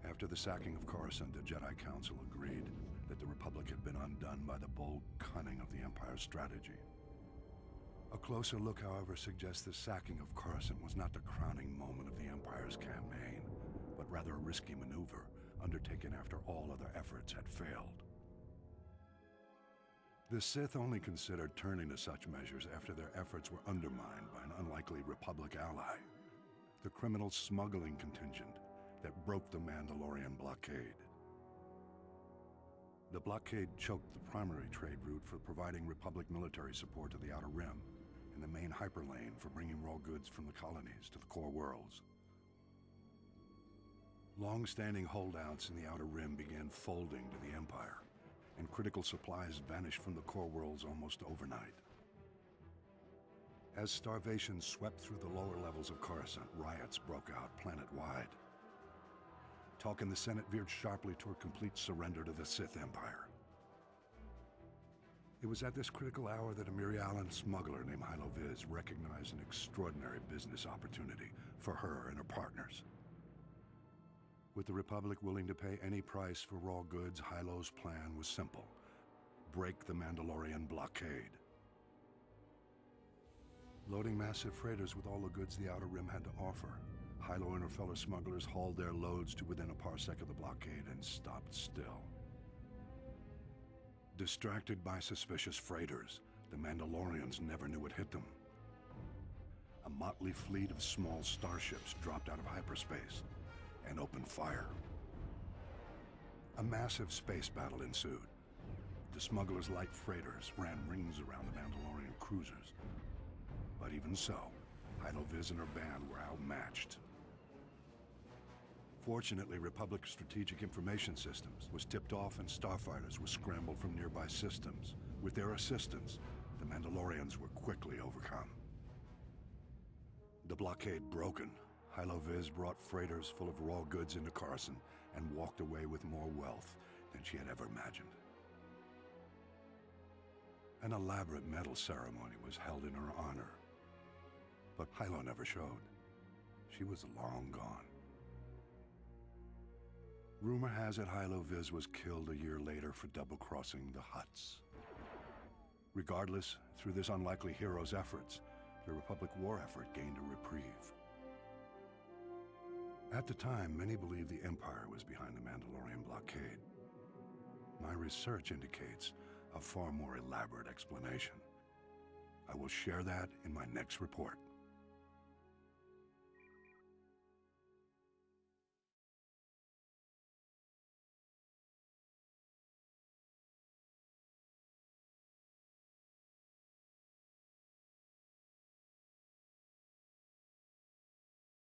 After the sacking of Coruscant, the Jedi Council agreed that the Republic had been undone by the bold cunning of the Empire's strategy. A closer look, however, suggests the sacking of Coruscant was not the crowning moment of the Empire's campaign, but rather a risky maneuver undertaken after all other efforts had failed. The Sith only considered turning to such measures after their efforts were undermined by an unlikely Republic ally, the criminal smuggling contingent that broke the Mandalorian blockade. The blockade choked the primary trade route for providing Republic military support to the Outer Rim, and the main hyperlane for bringing raw goods from the colonies to the core worlds. Long-standing holdouts in the Outer Rim began folding to the Empire, and critical supplies vanished from the core worlds almost overnight. As starvation swept through the lower levels of Coruscant, riots broke out planet-wide. Talk in the Senate veered sharply toward complete surrender to the Sith Empire. It was at this critical hour that a Mirialan smuggler named Hylo Viz recognized an extraordinary business opportunity for her and her partners. With the Republic willing to pay any price for raw goods, Hylo's plan was simple: break the Mandalorian blockade. Loading massive freighters with all the goods the Outer Rim had to offer, Hylo and her fellow smugglers hauled their loads to within a parsec of the blockade and stopped still. Distracted by suspicious freighters, the Mandalorians never knew what hit them. A motley fleet of small starships dropped out of hyperspace and opened fire. A massive space battle ensued. The smugglers' light freighters ran rings around the Mandalorian cruisers. But even so, Hylo Viz and her band were outmatched. Fortunately, Republic Strategic Information Systems was tipped off and starfighters were scrambled from nearby systems. With their assistance, the Mandalorians were quickly overcome. The blockade broken, Hylo Viz brought freighters full of raw goods into Coruscant and walked away with more wealth than she had ever imagined. An elaborate medal ceremony was held in her honor, but Hylo never showed. She was long gone. Rumor has it Hylo Viz was killed a year later for double-crossing the Hutts. Regardless, through this unlikely hero's efforts, the Republic war effort gained a reprieve. At the time, many believed the Empire was behind the Mandalorian blockade. My research indicates a far more elaborate explanation. I will share that in my next report.